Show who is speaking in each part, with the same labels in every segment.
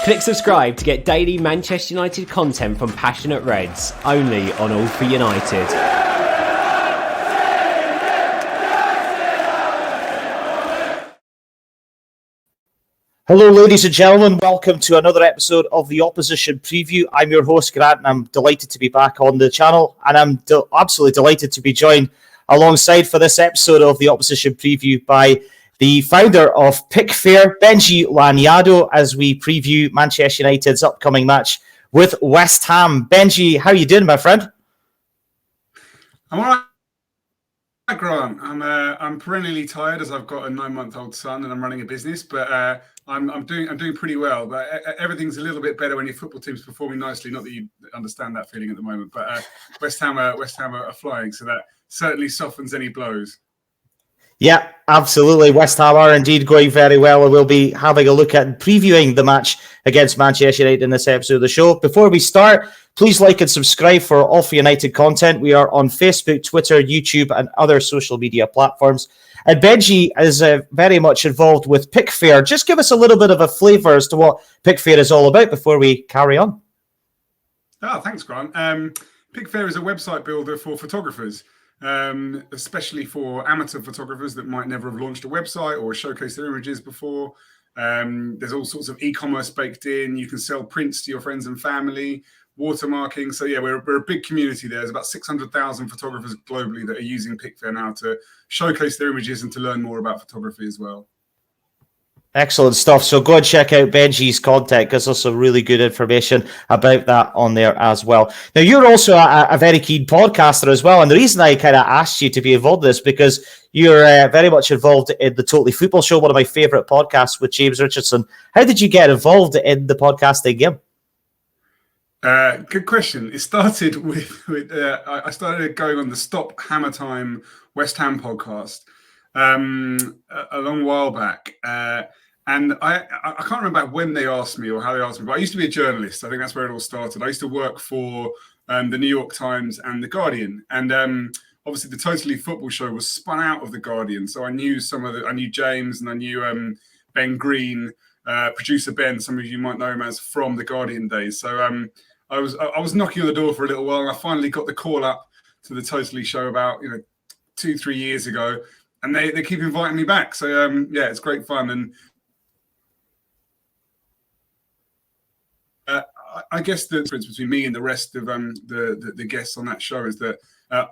Speaker 1: Click subscribe to get daily Manchester United content from passionate Reds, only on All for United.
Speaker 2: Hello, ladies and gentlemen. Welcome to another episode of the Opposition Preview. I'm your host, Grant, and I'm delighted to be back on the channel. And I'm absolutely delighted to be joined alongside for this episode of the Opposition Preview by the founder of Pick Fair, Benji Lanyado, as we preview Manchester United's upcoming match with West Ham. Benji, how are you doing, my friend?
Speaker 3: I'm all right. Hi, Grant. I'm perennially tired as I've got a 9-month-old son and I'm running a business, but I'm doing pretty well. But everything's a little bit better when your football team's performing nicely. Not that you understand that feeling at the moment, but West Ham are flying, so that certainly softens any blows.
Speaker 2: Yeah, absolutely. West Ham are indeed going very well, and we'll be having a look at previewing the match against Manchester United in this episode of the show. Before we start, please like and subscribe for All for United content. We are on Facebook, Twitter, YouTube, and other social media platforms. And Benji is very much involved with Pick Fair. Just give us a little bit of a flavour as to what Pick Fair is all about before we carry on.
Speaker 3: Oh, thanks, Grant. Pick Fair is a website builder for photographers. Especially for amateur photographers that might never have launched a website or showcased their images before. There's all sorts of e-commerce baked in. You can sell prints to your friends and family, watermarking. So yeah, we're a big community there. There's about 600,000 photographers globally that are using Pick Fair now to showcase their images and to learn more about photography as well.
Speaker 2: Excellent stuff. So go and check out Benji's content because there's some really good information about that on there as well. Now, you're also a very keen podcaster as well. And the reason I kind of asked you to be involved in this because you're very much involved in the Totally Football Show, one of my favourite podcasts with James Richardson. How did you get involved in the podcasting game?
Speaker 3: Good question. It started with I started going on the Stop Hammer Time West Ham podcast a long while back. And I can't remember when they asked me or how they asked me, but I used to be a journalist. I think that's where it all started. I used to work for the New York Times and The Guardian. And obviously the Totally Football Show was spun out of The Guardian. So I knew I knew James and I knew Ben Green, producer Ben, some of you might know him as from The Guardian days. So I was knocking on the door for a little while and I finally got the call up to the Totally Show about 2-3 years ago. And they keep inviting me back. So yeah, it's great fun. And I guess the difference between me and the rest of the guests on that show is that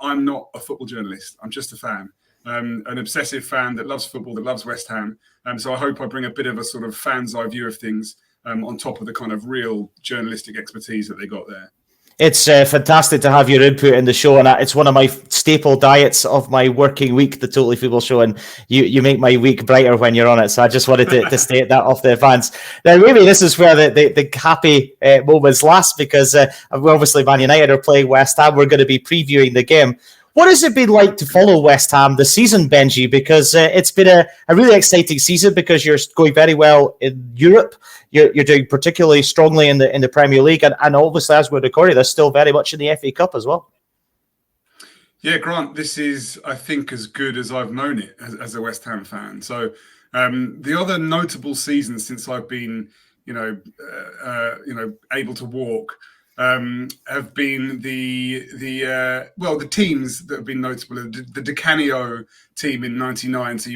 Speaker 3: I'm not a football journalist. I'm just a fan, an obsessive fan that loves football, that loves West Ham. So I hope I bring a bit of a sort of fan's eye view of things on top of the kind of real journalistic expertise that they got there.
Speaker 2: It's fantastic to have your input in the show, and it's one of my staple diets of my working week, the Totally Football Show, and you make my week brighter when you're on it, so I just wanted to state that off the advance. Now, maybe this is where the happy moments last, because obviously Man United are playing West Ham. We're going to be previewing the game. What has it been like to follow West Ham this season, Benji? Because it's been a really exciting season because you're going very well in Europe. You're doing particularly strongly in the Premier League. And obviously, as we're recording, they're still very much in the FA Cup as well.
Speaker 3: Yeah, Grant, this is, I think, as good as I've known it as a West Ham fan. So the other notable seasons since I've been, able to walk, have been the teams that have been notable. The Di Canio team in '99. So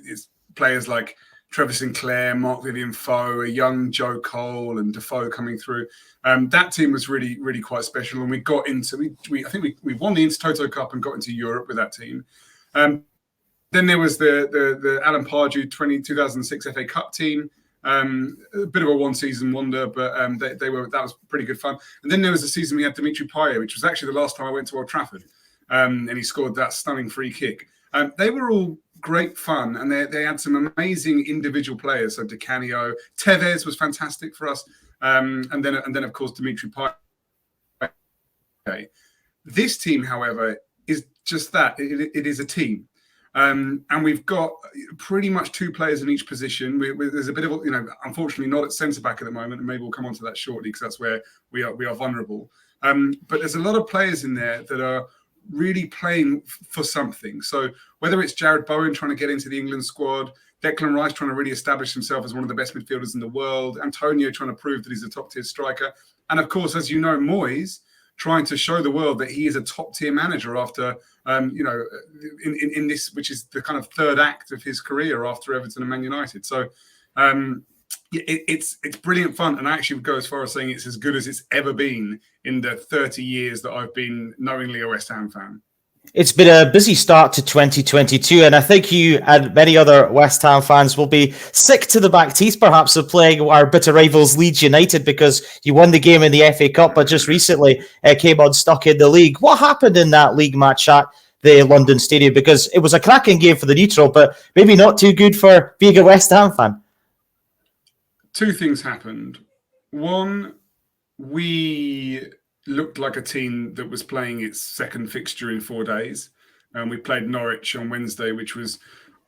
Speaker 3: it's players like Trevor Sinclair, Mark Vivian Foe, a young Joe Cole, and Defoe coming through. That team was really, really quite special, and we got into. I think we won the Intertoto Cup and got into Europe with that team. Then there was the Alan Pardew 2006 FA Cup team. A bit of a one-season wonder, but that was pretty good fun. And then there was the season we had Dimitri Payet, which was actually the last time I went to Old Trafford, and he scored that stunning free kick. They were all great fun, and they had some amazing individual players. So Di Canio, Tevez was fantastic for us, and then of course Dimitri Payet. This team, however, is just that. It is a team. And we've got pretty much two players in each position. There's a bit of, unfortunately not at centre-back at the moment, and maybe we'll come on to that shortly because that's where we are vulnerable. But there's a lot of players in there that are really playing for something. So whether it's Jared Bowen trying to get into the England squad, Declan Rice trying to really establish himself as one of the best midfielders in the world. Antonio trying to prove that he's a top-tier striker. And, of course, as you know, Moyes trying to show the world that he is a top-tier manager after, in this, which is the kind of third act of his career after Everton and Man United. So it's brilliant fun. And I actually would go as far as saying it's as good as it's ever been in the 30 years that I've been knowingly a West Ham fan.
Speaker 2: It's been a busy start to 2022, and I think you and many other West Ham fans will be sick to the back teeth, perhaps, of playing our bitter rivals Leeds United, because you won the game in the FA Cup, but just recently came unstuck in the league. What happened in that league match at the London Stadium? Because it was a cracking game for the neutral, but maybe not too good for being a West Ham fan.
Speaker 3: Two things happened. One, we looked like a team that was playing its second fixture in 4 days. We played Norwich on Wednesday, which was,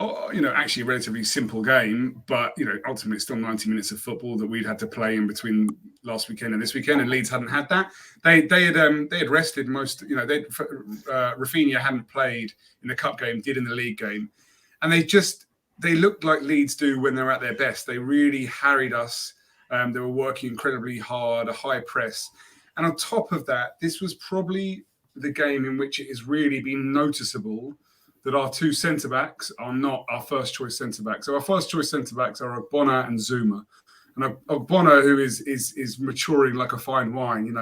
Speaker 3: actually a relatively simple game, but, ultimately still 90 minutes of football that we'd had to play in between last weekend and this weekend, and Leeds hadn't had that. They had rested most, Rafinha hadn't played in the cup game, did in the league game. And they looked like Leeds do when they're at their best. They really harried us. They were working incredibly hard, a high press. And on top of that, this was probably the game in which it has really been noticeable that our two centre-backs are not our first-choice centre-backs. So our first-choice centre-backs are Ogbonna and Zuma. And Ogbonna, who is maturing like a fine wine,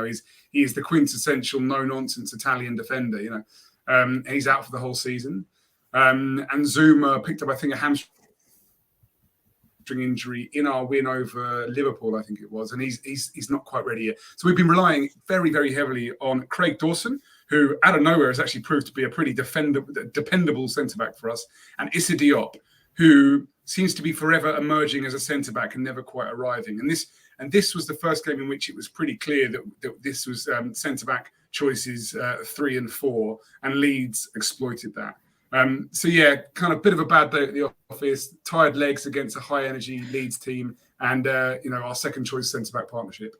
Speaker 3: he is the quintessential no-nonsense Italian defender, and he's out for the whole season. And Zuma picked up, I think, a hamstring injury in our win over Liverpool, I think it was, and he's not quite ready yet. So we've been relying very, very heavily on Craig Dawson, who out of nowhere has actually proved to be a pretty dependable centre-back for us, and Issa Diop, who seems to be forever emerging as a centre-back and never quite arriving. And this was the first game in which it was pretty clear that this was centre-back choices 3 and 4, and Leeds exploited that. Kind of bit of a bad day at the office, tired legs against a high-energy Leeds team, and our second-choice centre-back partnership.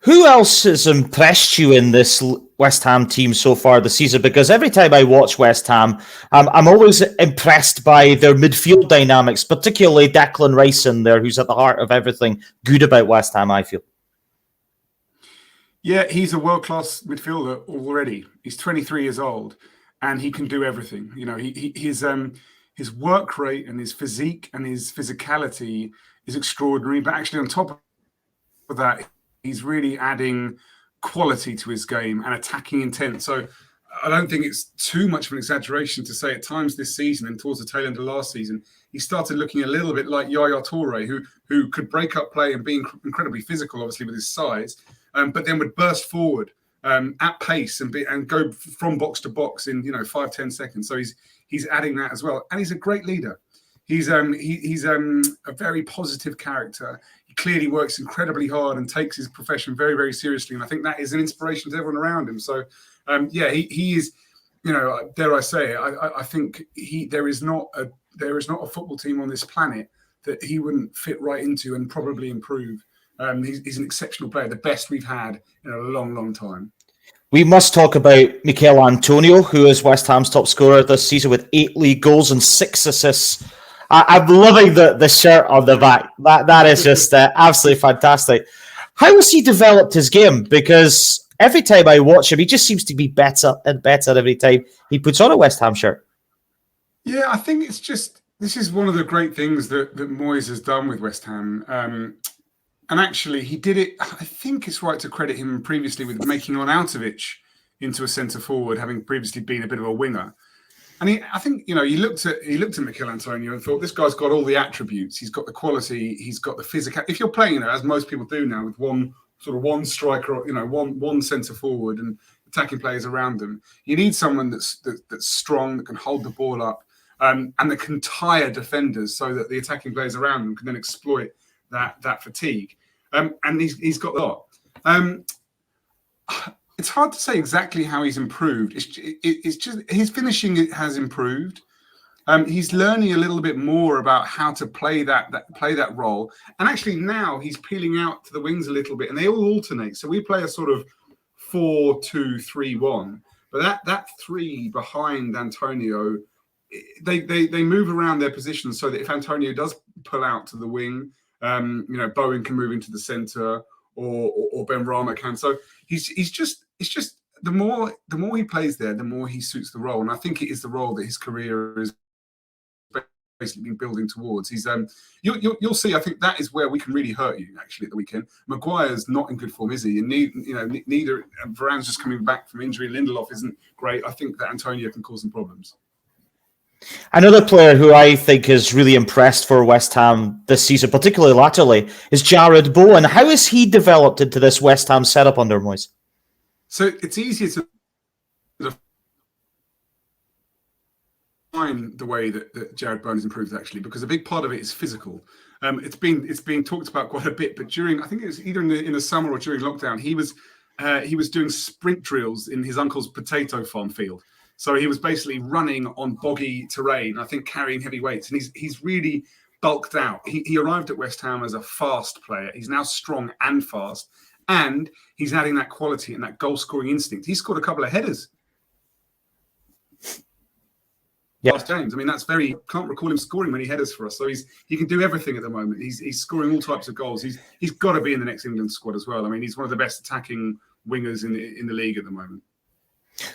Speaker 2: Who else has impressed you in this West Ham team so far this season? Because every time I watch West Ham, I'm always impressed by their midfield dynamics, particularly Declan Rice in there, who's at the heart of everything good about West Ham, I feel.
Speaker 3: Yeah, he's a world-class midfielder already. He's 23 years old, and he can do everything. His work rate and his physique and his physicality is extraordinary. But actually, on top of that, he's really adding quality to his game and attacking intent. So I don't think it's too much of an exaggeration to say at times this season and towards the tail end of last season, he started looking a little bit like Yaya Toure, who could break up play and be incredibly physical, obviously, with his size, but then would burst forward at pace and go from box to box in 5-10 seconds. So he's adding that as well, and he's a great leader. He's a very positive character. He clearly works incredibly hard and takes his profession very, very seriously, and I think that is an inspiration to everyone around him. So he is, dare I say it, I think there is not a football team on this planet that he wouldn't fit right into and probably improve. He's an exceptional player, the best we've had in a long, long time.
Speaker 2: We must talk about Mikel Antonio, who is West Ham's top scorer this season with 8 league goals and 6 assists. I'm loving the shirt on the back. That is just absolutely fantastic. How has he developed his game? Because every time I watch him, he just seems to be better and better every time he puts on a West Ham shirt. Yeah,
Speaker 3: I think this is one of the great things that Moyes has done with West Ham. And actually, he did it. I think it's right to credit him previously with making Arnautovic into a centre forward, having previously been a bit of a winger. And he looked at Mikel Antonio and thought, this guy's got all the attributes. He's got the quality. He's got the physical. If you're playing, as most people do now, with one striker, one centre forward and attacking players around them, you need someone that's strong, that can hold the ball up, and that can tire defenders so that the attacking players around them can then exploit that fatigue. And he's got that. It's hard to say exactly how he's improved. It's just his finishing has improved. He's learning a little bit more about how to play that role. And actually now he's peeling out to the wings a little bit, and they all alternate. So we play a sort of 4-2-3-1. But that 3 behind Antonio they move around their positions so that if Antonio does pull out to the wing, Bowen can move into the centre, or Ben Rama can. So it's just the more he plays there, the more he suits the role, and I think it is the role that his career is basically been building towards. He's you'll see. I think that is where we can really hurt you actually at the weekend. Maguire's not in good form, is he? And neither Varane's just coming back from injury. Lindelof isn't great. I think that Antonio can cause some problems.
Speaker 2: Another player who I think has really impressed for West Ham this season, particularly latterly, is Jared Bowen. How has he developed into this West Ham setup under Moyes?
Speaker 3: So it's easier to find the way that Jared Bowen has improved, actually, because a big part of it is physical. It's been talked about quite a bit, but I think it was either in the summer or during lockdown, he was doing sprint drills in his uncle's potato farm field. So he was basically running on boggy terrain, I think carrying heavy weights, and he's really bulked out. He arrived at West Ham as a fast player. He's now strong and fast, and he's adding that quality and that goal-scoring instinct. He scored a couple of headers last games. I mean, can't recall him scoring many headers for us. So he can do everything at the moment. He's scoring all types of goals. He's got to be in the next England squad as well. I mean, he's one of the best attacking wingers in the league at the moment.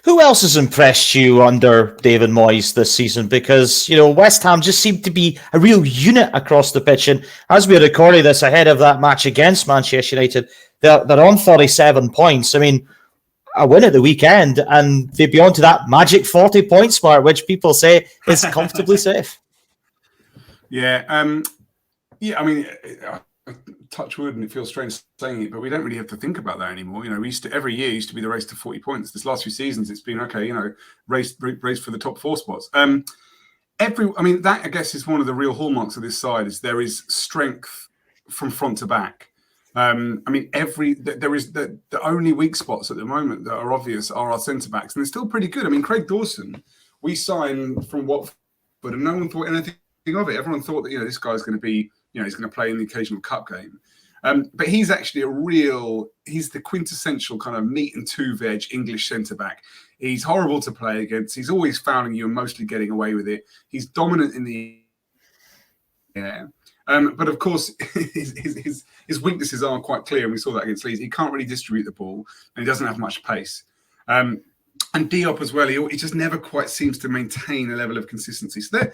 Speaker 2: Who else has impressed you under David Moyes this season? Because, West Ham just seemed to be a real unit across the pitch. And as we're recording this ahead of that match against Manchester United, they're on 37 points. I mean, a win at the weekend, and they'd be on to that magic 40 points mark, which people say is comfortably safe.
Speaker 3: Yeah. I mean, touch wood, and it feels strange saying it, but we don't really have to think about that anymore. Every year used to be the race to 40 points. This last few seasons, it's been okay. Race for the top 4 spots. That I guess is one of the real hallmarks of this side is there is strength from front to back. There is the only weak spots at the moment that are obvious are our centre backs, and they're still pretty good. I mean, Craig Dawson, we signed from Watford, and no one thought anything of it. Everyone thought that this guy's going to be, he's going to play in the occasional cup game. But he's actually he's the quintessential kind of meat and two-veg English centre-back. He's horrible to play against. He's always fouling you and mostly getting away with it. He's dominant in the air. But of course, his weaknesses are quite clear, and we saw that against Leeds. He can't really distribute the ball, and he doesn't have much pace. And Diop as well, he just never quite seems to maintain a level of consistency. So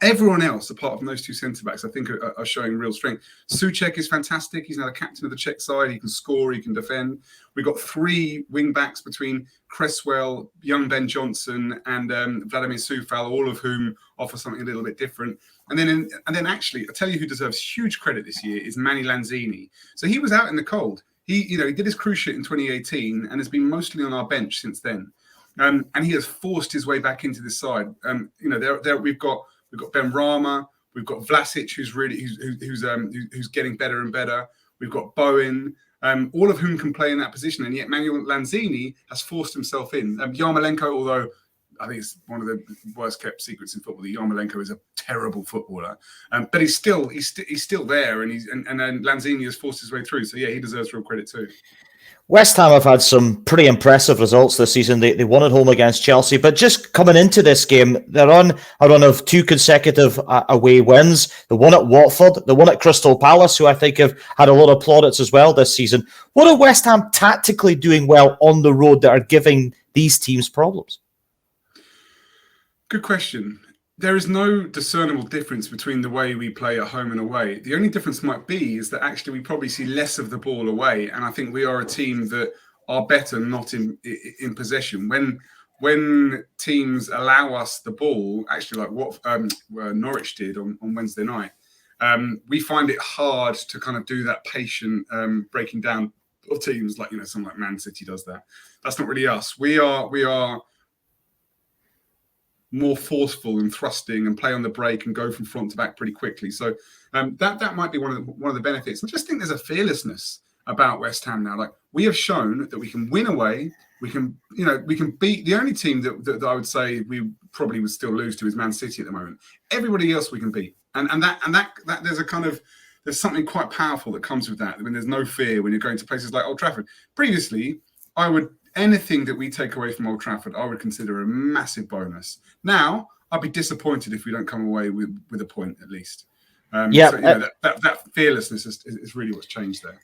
Speaker 3: everyone else, apart from those two centre-backs, I think are showing real strength. Souček is fantastic. He's now the captain of the Czech side. He can score, he can defend. We've got 3 wing-backs between Cresswell, young Ben Johnson, and Vladimir Soufal, all of whom offer something a little bit different. And then actually, I tell you who deserves huge credit this year is Manny Lanzini. So he was out in the cold. He did his cruise ship in 2018 and has been mostly on our bench since then. And he has forced his way back into this side. We've got Ben Rama, we've got Vlasic, who's getting better and better. We've got Bowen, all of whom can play in that position, and yet Manuel Lanzini has forced himself in. Yarmolenko, although I think it's one of the worst kept secrets in football, Yarmolenko is a terrible footballer, but he's still there, and Lanzini has forced his way through. So yeah, he deserves real credit too.
Speaker 2: West Ham have had some pretty impressive results this season. They won at home against Chelsea, but just coming into this game, they're on a run of 2 consecutive away wins. The one at Watford, the one at Crystal Palace, who I think have had a lot of plaudits as well this season. What are West Ham tactically doing well on the road that are giving these teams problems?
Speaker 3: Good question. There is no discernible difference between the way we play at home and away. The only difference might be is that actually we probably see less of the ball away, and I think we are a team that are better not in possession. When teams allow us the ball, actually like what Norwich did on Wednesday night, we find it hard to kind of do that patient breaking down of teams like someone like Man City does that. That's not really us. We are more forceful and thrusting and play on the break and go from front to back pretty quickly. So that might be one of the benefits. I just think there's a fearlessness about West Ham now. Like, we have shown that we can win away. We can beat the only team that I would say we probably would still lose to is Man City at the moment. Everybody else we can beat, and that there's something quite powerful that comes with that when there's no fear when you're going to places like Old Trafford. Previously, anything that we take away from Old Trafford, I would consider a massive bonus. Now, I'd be disappointed if we don't come away with a point at least. That fearlessness is really what's changed there.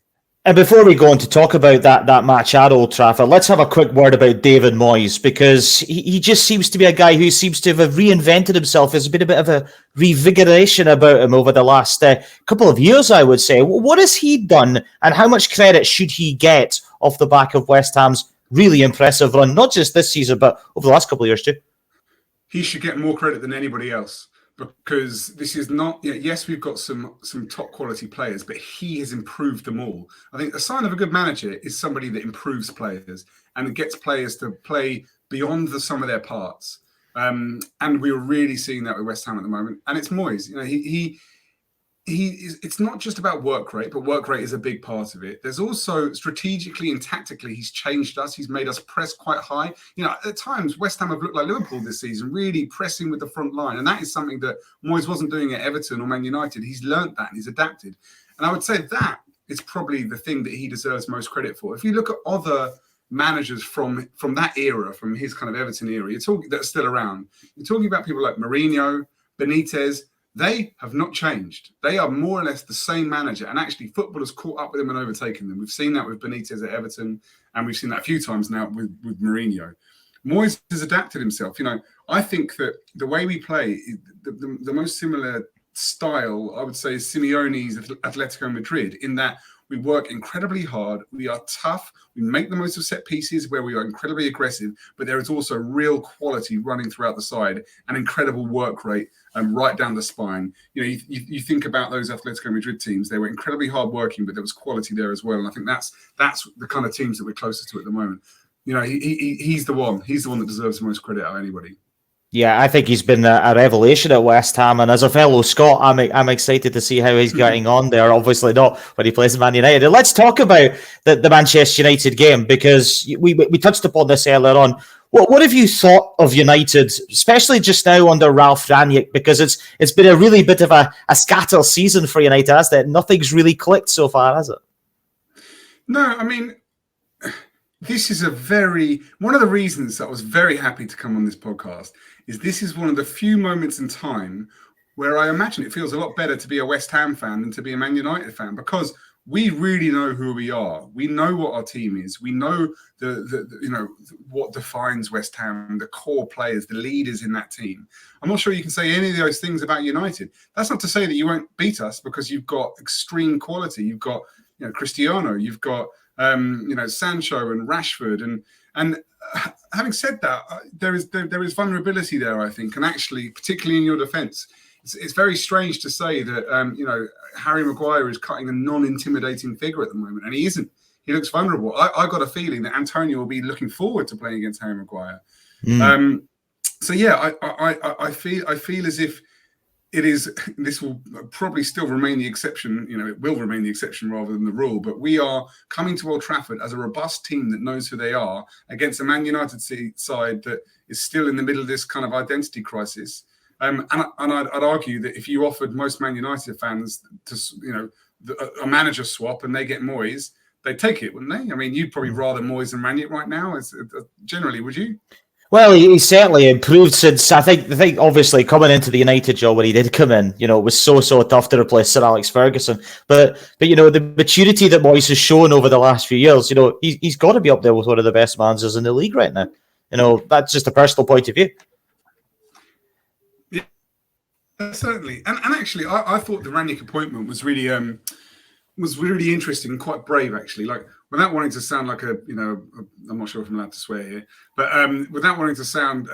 Speaker 2: And before we go on to talk about that match at Old Trafford, let's have a quick word about David Moyes, because he just seems to be a guy who seems to have reinvented himself. There's been a bit of a revigoration about him over the last couple of years, I would say. What has he done, and how much credit should he get off the back of West Ham's really impressive run, not just this season, but over the last couple of years too?
Speaker 3: He should get more credit than anybody else. Because this is not, yes, we've got some top quality players, but he has improved them all. I think a sign of a good manager is somebody that improves players and gets players to play beyond the sum of their parts. And we're really seeing that with West Ham at the moment. And it's Moyes. It's not just about work rate, but work rate is a big part of it. There's also strategically and tactically, he's changed us. He's made us press quite high. At times, West Ham have looked like Liverpool this season, really pressing with the front line. And that is something that Moyes wasn't doing at Everton or Man United. He's learnt that and he's adapted. And I would say that is probably the thing that he deserves most credit for. If you look at other managers from that era, from his kind of Everton era, that are still around, you're talking about people like Mourinho, Benitez. They have not changed. They are more or less the same manager. And actually, football has caught up with them and overtaken them. We've seen that with Benitez at Everton, and we've seen that a few times now with Mourinho. Moyes has adapted himself. I think that the way we play, the most similar style, I would say, is Simeone's Atletico Madrid, in that we work incredibly hard. We are tough. We make the most of set pieces where we are incredibly aggressive, but there is also real quality running throughout the side and incredible work rate right down the spine. You think about those Atletico Madrid teams, they were incredibly hard working, but there was quality there as well. And I think that's the kind of teams that we're closest to at the moment. He's the one. He's the one that deserves the most credit out of anybody.
Speaker 2: Yeah, I think he's been a revelation at West Ham, and as a fellow Scot, I'm excited to see how he's getting on there. Obviously not when he plays Man United. And let's talk about the Manchester United game, because we touched upon this earlier on. What have you thought of United, especially just now under Ralph Rangnick? Because it's been a really bit of a scatter season for United, hasn't it? Nothing's really clicked so far, has it?
Speaker 3: No, I mean, this is one of the reasons that I was very happy to come on this podcast is this is one of the few moments in time where I imagine it feels a lot better to be a West Ham fan than to be a Man United fan, because we really know who we are. We know what our team is. We know what defines West Ham, the core players, the leaders in that team. I'm not sure you can say any of those things about United. That's not to say that you won't beat us, because you've got extreme quality. You've got Cristiano, you've got Sancho and Rashford, and having said that, there is vulnerability there, I think, and actually, particularly in your defence, it's very strange to say that Harry Maguire is cutting a non-intimidating figure at the moment, and he isn't. He looks vulnerable. I got a feeling that Antonio will be looking forward to playing against Harry Maguire. So yeah, I feel as if this will probably still remain the exception. It will remain the exception rather than the rule. But we are coming to Old Trafford as a robust team that knows who they are against a Man United side that is still in the middle of this kind of identity crisis. And I'd argue that if you offered most Man United fans a manager swap and they get Moyes, they'd take it, wouldn't they? I mean, you'd probably rather Moyes than Rangnick right now. Generally, would you?
Speaker 2: Well, he certainly improved since, I think obviously coming into the United job when he did come in, it was so tough to replace Sir Alex Ferguson. But the maturity that Moyes has shown over the last few years, he's got to be up there with one of the best managers in the league right now. That's just a personal point of view.
Speaker 3: Yeah, certainly. And actually, I thought the Rangnick appointment was really interesting and quite brave, actually. Like, without wanting to sound like I'm not sure if I'm allowed to swear here, but without wanting to sound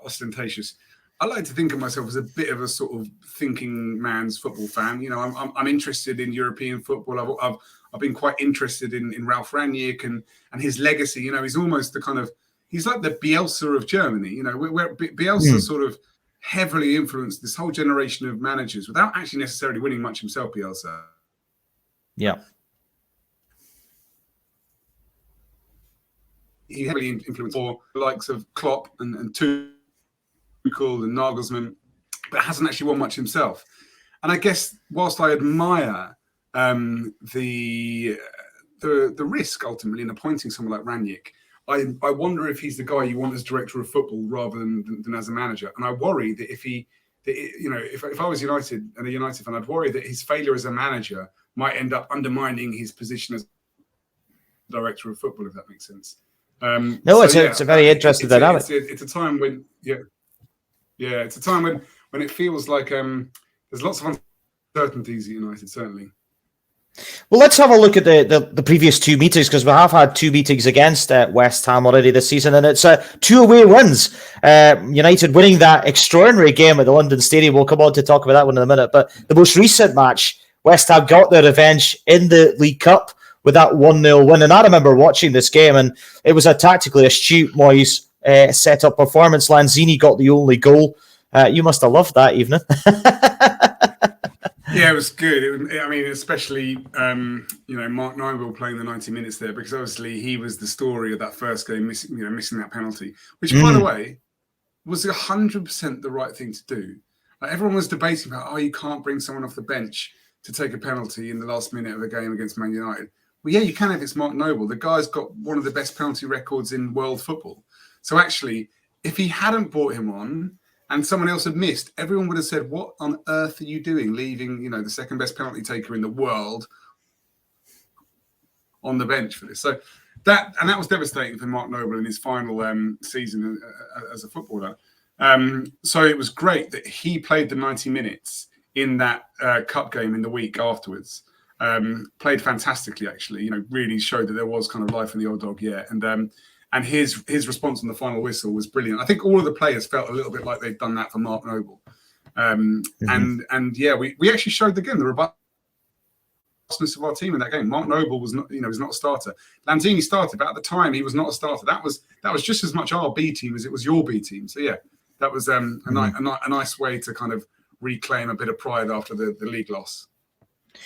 Speaker 3: ostentatious, I like to think of myself as a bit of a sort of thinking man's football fan. I'm interested in European football. I've been quite interested in Ralph Rangnick and his legacy. He's almost he's like the Bielsa of Germany. Where Bielsa sort of heavily influenced this whole generation of managers without actually necessarily winning much himself, Bielsa.
Speaker 2: Yeah.
Speaker 3: He heavily influenced the likes of Klopp and Tuchel and Nagelsmann, but hasn't actually won much himself. And I guess whilst I admire the risk ultimately in appointing someone like Rangnick, I wonder if he's the guy you want as director of football rather than as a manager. And I worry that if I was United and a United fan, I'd worry that his failure as a manager might end up undermining his position as director of football, if that makes sense.
Speaker 2: It's a very interesting dynamic.
Speaker 3: It's a time when, it's a time when it feels like there's lots of uncertainties at United, certainly.
Speaker 2: Well, let's have a look at the previous two meetings, because we have had two meetings against West Ham already this season, and it's 2 away wins. United winning that extraordinary game at the London Stadium. We'll come on to talk about that one in a minute. But the most recent match, West Ham got their revenge in the League Cup with that 1-0 win. And I remember watching this game, and it was a tactically astute Moyes set-up performance. Lanzini got the only goal. You must have loved that evening.
Speaker 3: Yeah, it was good. Especially Mark Noble playing the 90 minutes there, because obviously he was the story of that first game, missing that penalty, which, by the way, was 100% the right thing to do. Like, everyone was debating about, you can't bring someone off the bench to take a penalty in the last minute of a game against Man United. Well, yeah, you can if it's Mark Noble. The guy's got one of the best penalty records in world football. So actually, if he hadn't brought him on, and someone else had missed, everyone would have said, what on earth are you doing, leaving, the second best penalty taker in the world on the bench for this? So that was devastating for Mark Noble in his final season as a footballer. So it was great that he played the 90 minutes in that cup game in the week afterwards. Played fantastically, actually, really showed that there was kind of life in the old dog, and his response on the final whistle was brilliant. I think all of the players felt a little bit like they'd done that for Mark Noble. We actually showed again the robustness of our team in that game. Mark Noble was not a starter. Lanzini started, but at the time he was not a starter. That was just as much our B team as it was your B team. So that was a nice way to kind of reclaim a bit of pride after the league loss.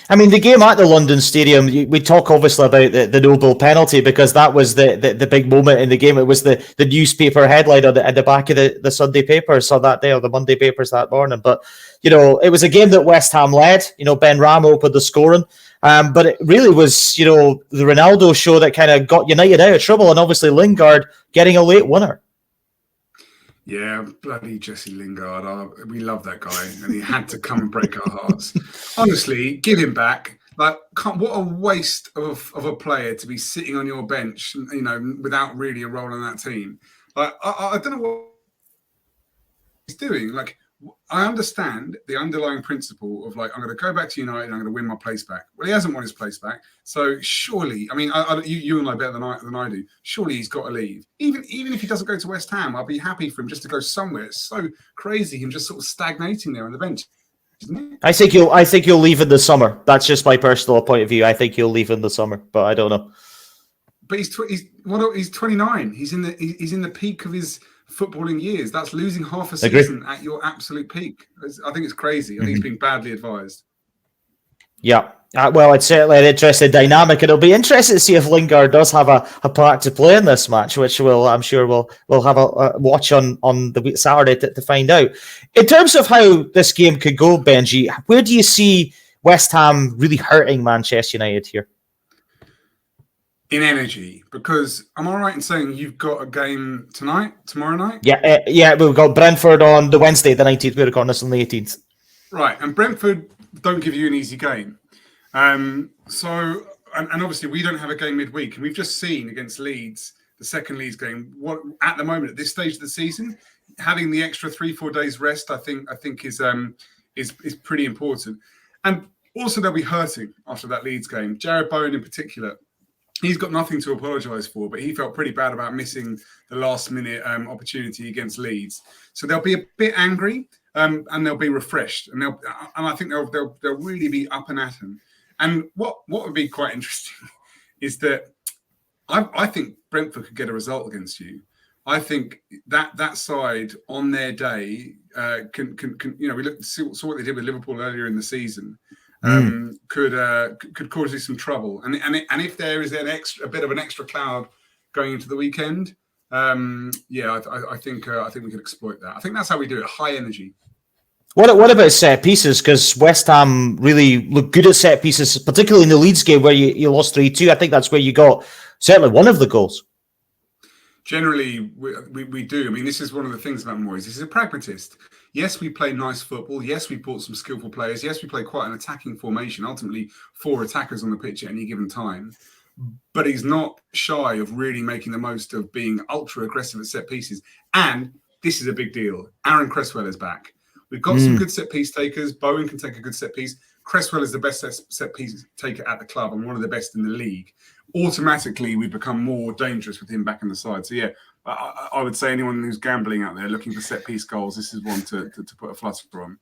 Speaker 2: I mean, the game at the London Stadium, we talk obviously about the Noble penalty, because that was the big moment in the game. It was the newspaper headline at the back of the Sunday papers on that day, or the Monday papers that morning. But, it was a game that West Ham led. Ben Ram opened the scoring. But it really was, the Ronaldo show that kind of got United out of trouble, and obviously Lingard getting a late winner. Yeah,
Speaker 3: bloody Jesse Lingard. We love that guy, and he had to come and break our hearts. Honestly, give him back. Like, what a waste of a player to be sitting on your bench, without really a role in that team. Like, I don't know what he's doing. Like, I understand the underlying principle of, like, I'm going to go back to United and I'm going to win my place back. Well, he hasn't won his place back. So surely, you and I better than I do. Surely he's got to leave. Even if he doesn't go to West Ham, I'll be happy for him just to go somewhere. It's so crazy, him just sort of stagnating there on the bench.
Speaker 2: I think you'll leave in the summer. That's just my personal point of view. I think you'll leave in the summer, but I don't know.
Speaker 3: But he's 29. He's in the peak of his footballing years. That's losing half a season at your absolute peak. I think it's crazy. I think he's being badly advised.
Speaker 2: Yeah. Well, it's certainly an interesting dynamic, and it'll be interesting to see if Lingard does have a part to play in this match, which I'm sure we'll have a watch on the Saturday to find out. In terms of how this game could go, Benji, where do you see West Ham really hurting Manchester United here?
Speaker 3: In energy, because am I right in saying you've got a game tomorrow night?
Speaker 2: Yeah, we've got Brentford on the Wednesday, the 19th. We're recording this on the 18th.
Speaker 3: Right, and Brentford don't give you an easy game. So obviously we don't have a game midweek, and we've just seen against Leeds, the second Leeds game, what at the moment at this stage of the season, having the extra 3-4 days rest, I think is pretty important. And also they'll be hurting after that Leeds game. Jared Bowen in particular. He's got nothing to apologise for, but he felt pretty bad about missing the last-minute opportunity against Leeds. So they'll be a bit angry, and they'll be refreshed, and I think they'll really be up and at him. And what would be quite interesting is that I think Brentford could get a result against you. I think that side on their day can we saw what they did with Liverpool earlier in the season. Could cause you some trouble, and if there is a bit of an extra cloud going into the weekend, I think we could exploit that. I think that's how we do it. High energy.
Speaker 2: What about set pieces? Because West Ham really look good at set pieces, particularly in the Leeds game where you lost 3-2. I think that's where you got certainly one of the goals.
Speaker 3: generally we do. I mean, this is one of the things about Moyes. He's a pragmatist. Yes, we play nice football. Yes, we bought some skillful players. Yes, we play quite an attacking formation. Ultimately, 4 attackers on the pitch at any given time. But he's not shy of really making the most of being ultra aggressive at set pieces. And this is a big deal. Aaron Cresswell is back. We've got some good set piece takers. Bowen can take a good set piece. Cresswell is the best set piece taker at the club and one of the best in the league. Automatically, we become more dangerous with him back in the side. So, yeah, I would say anyone who's gambling out there looking for set piece goals, this is one to put a flutter on.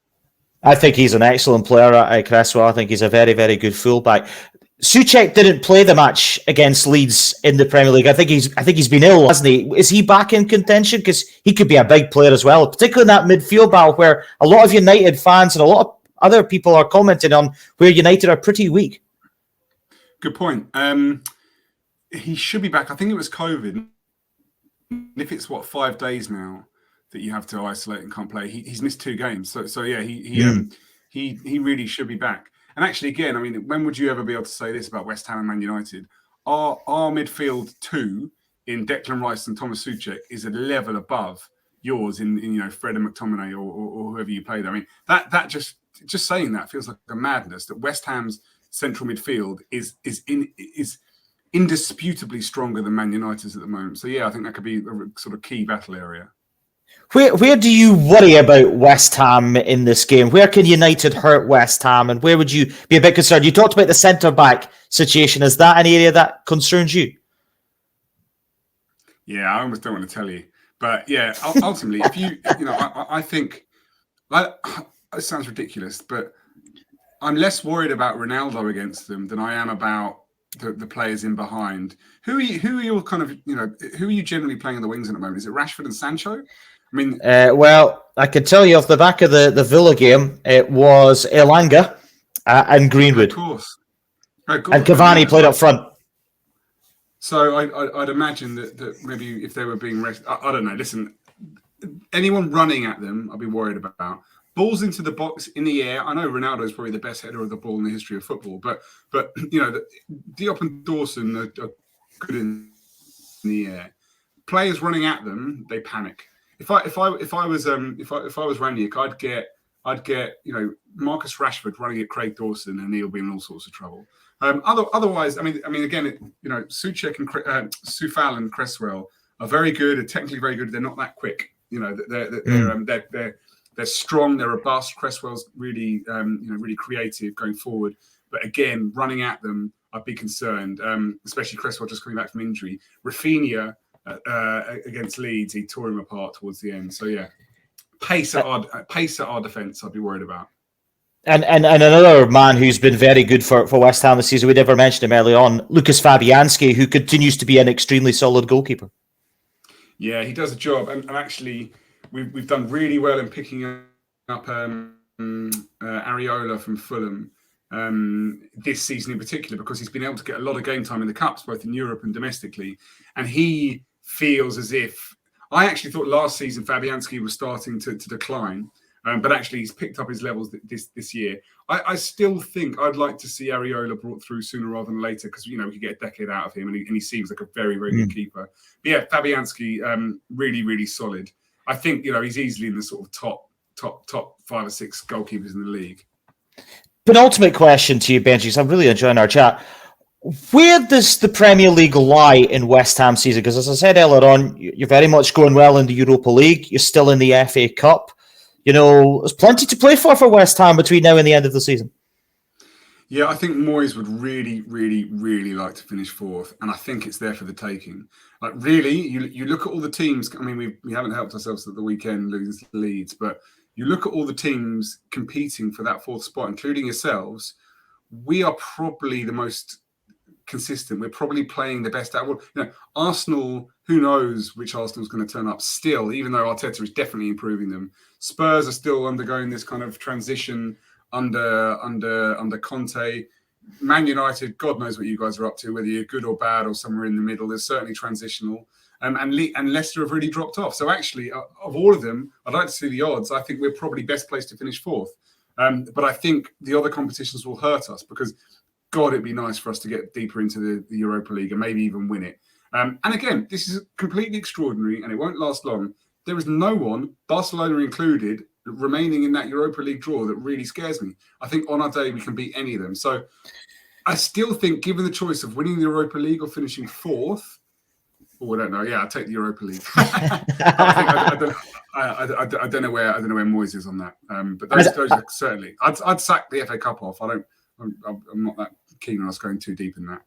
Speaker 2: I think he's an excellent player at Cresswell. I think he's a very, very good fullback. Souček didn't play the match against Leeds in the Premier League. I think he's been ill, hasn't he? Is he back in contention? Because he could be a big player as well, particularly in that midfield battle where a lot of United fans and a lot of other people are commenting on where United are pretty weak.
Speaker 3: Good point. He should be back. I think it was COVID. If it's 5 days now that you have to isolate and can't play, he's missed 2 games. So yeah, he really should be back. And actually, again, I mean, when would you ever be able to say this about West Ham and Man United? Our midfield 2 in Declan Rice and Thomas Souček is a level above yours in Fred and McTominay or whoever you play there. I mean, that just saying that feels like a madness. That West Ham's central midfield is indisputably stronger than Man United's at the moment. So yeah, I think that could be a sort of key battle area.
Speaker 2: Where do you worry about West Ham in this game? Where can United hurt West Ham, and where would you be a bit concerned? You talked about the centre-back situation. Is that an area that concerns you?
Speaker 3: Yeah, I almost don't want to tell you. But yeah, ultimately, I think, like, it sounds ridiculous, but I'm less worried about Ronaldo against them than I am about the players in behind. Who are you kind of, who are you generally playing in the wings at the moment? Is it Rashford and Sancho? I mean,
Speaker 2: well, I can tell you off the back of the Villa game, it was Elanga and Greenwood.
Speaker 3: Of course.
Speaker 2: And Cavani played up front.
Speaker 3: So I'd imagine that maybe if they were being rested, I don't know. Listen, anyone running at them, I'd be worried about. Balls into the box in the air. I know Ronaldo is probably the best header of the ball in the history of football, but Diop and Dawson are good in the air. Players running at them, they panic. If I was Rangnick, I'd get Marcus Rashford running at Craig Dawson, and he'll be in all sorts of trouble. Otherwise, I mean, again, Souček and Soufal and Cresswell are very good, are technically very good. They're not that quick. They're strong. They're robust. Cresswell's really, really creative going forward. But again, running at them, I'd be concerned. Especially Cresswell just coming back from injury. Rafinha against Leeds, he tore him apart towards the end. So yeah, pace at our defence, I'd be worried about.
Speaker 2: And another man who's been very good for West Ham this season, we never mentioned him early on, Lucas Fabianski, who continues to be an extremely solid goalkeeper. Yeah,
Speaker 3: he does a job, and actually, we've done really well in picking up Areola from Fulham this season in particular, because he's been able to get a lot of game time in the Cups, both in Europe and domestically, and he feels as if, I actually thought last season Fabianski was starting to decline, but actually he's picked up his levels this year. I still think I'd like to see Areola brought through sooner rather than later, because we could get a decade out of him, and he seems like a very, very good keeper. But yeah, Fabianski, really, really solid. I think he's easily in the sort of top 5 or 6 goalkeepers in the league.
Speaker 2: Penultimate question to you, Benji. So I'm really enjoying our chat. Where does the Premier League lie in West Ham season? Because as I said earlier on, you're very much going well in the Europa League. You're still in the FA Cup. There's plenty to play for West Ham between now and the end of the season.
Speaker 3: Yeah, I think Moyes would really, really, really like to finish 4th, and I think it's there for the taking. Like, really, you look at all the teams. I mean, we haven't helped ourselves at the weekend losing to Leeds, but you look at all the teams competing for that 4th spot, including yourselves. We are probably the most consistent. We're probably playing the best out. Arsenal, who knows which Arsenal's going to turn up still, even though Arteta is definitely improving them. Spurs are still undergoing this kind of transition under Conte. Man United, God knows what you guys are up to, whether you're good or bad or somewhere in the middle. They're certainly transitional. And Leicester have really dropped off. So actually, of all of them, I'd like to see the odds. I think we're probably best placed to finish 4th. But I think the other competitions will hurt us, because, God, it'd be nice for us to get deeper into the Europa League and maybe even win it. And again, this is completely extraordinary, and it won't last long. There is no one, Barcelona included, remaining in that Europa League draw that really scares me. I think on our day we can beat any of them. So I still think, given the choice of winning the Europa League or finishing fourth, I don't know. Yeah, I'll take the Europa League. I don't know where Moyes is on that. But those are certainly. I'd sack the FA Cup off. I'm not that keen on us going too deep in that.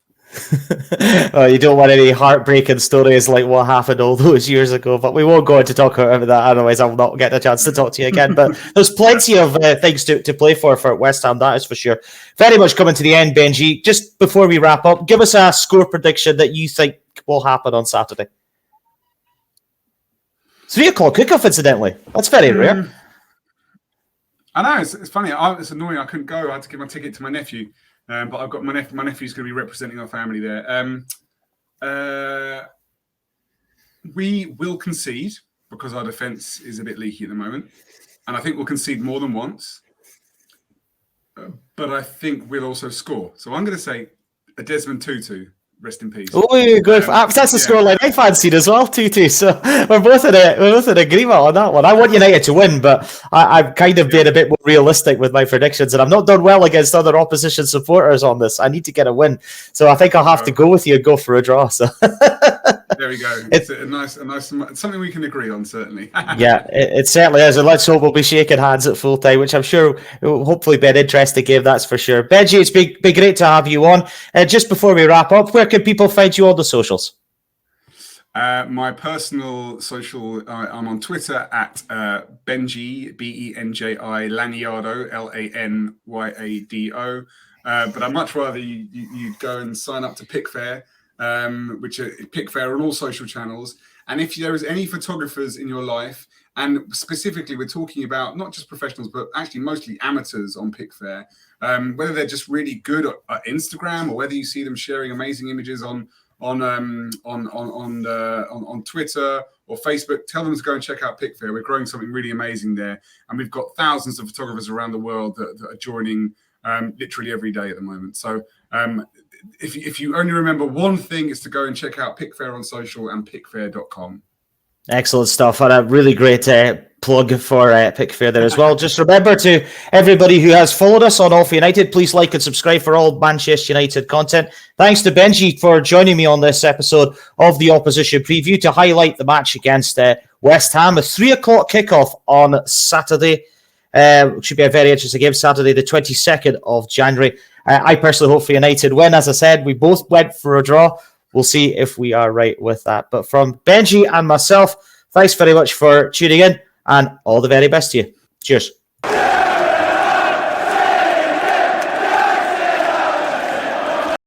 Speaker 2: Well, you don't want any heartbreaking stories like what happened all those years ago, but we won't go on to talk about that, otherwise I'll not get a chance to talk to you again. But there's plenty of things to play for West Ham, that is for sure. Very much coming to the end, Benji. Just before we wrap up, give us a score prediction that you think will happen on Saturday. 3 o'clock kickoff, incidentally. That's very rare.
Speaker 3: I know, it's funny. It's annoying. I couldn't go. I had to give my ticket to my nephew. But I've got my nephew's going to be representing our family there. We will concede because our defence is a bit leaky at the moment. And I think we'll concede more than once. But I think we'll also score. So I'm going to say a Desmond Tutu. Rest in peace.
Speaker 2: Oh, good. That's a scoreline I fancied as well, 2-2. So we're both in agreement on that one. I want United to win, but I'm kind of being a bit more realistic with my predictions, and I'm not done well against other opposition supporters on this. I need to get a win, so I think I'll have to go with you and go for a draw. So
Speaker 3: there we go. It's a nice something we can agree on, certainly.
Speaker 2: Yeah, it certainly is. And let's hope we'll be shaking hands at full time, which I'm sure will hopefully be an interesting game. That's for sure. Benji, it's been great to have you on. Just before we wrap up, where can people find you on the socials?
Speaker 3: My personal social, I'm on Twitter at Benji, Benji Lanyado, Lanyado. But I'd much rather you go and sign up to Pickfair, which are Pickfair on all social channels. And if there is any photographers in your life, and specifically we're talking about not just professionals, but actually mostly amateurs on Pickfair, whether they're just really good at Instagram or whether you see them sharing amazing images on Twitter or Facebook, tell them to go and check out Pickfair. We're growing something really amazing there, and we've got thousands of photographers around the world that are joining literally every day at the moment. So if you only remember one thing, is to go and check out Pickfair on social and pickfair.com.
Speaker 2: Excellent stuff, and a really great plug for Pickfair there as well. Just remember, to everybody who has followed us on All for United, please like and subscribe for all Manchester United content. Thanks to Benji for joining me on this episode of the Opposition Preview to highlight the match against West Ham. A 3 o'clock kickoff on Saturday. It should be a very interesting game, Saturday the 22nd of January. I personally hope for United win. As I said, we both went for a draw. We'll see if we are right with that. But from Benji and myself, thanks very much for tuning in, and all the very best to you. Cheers.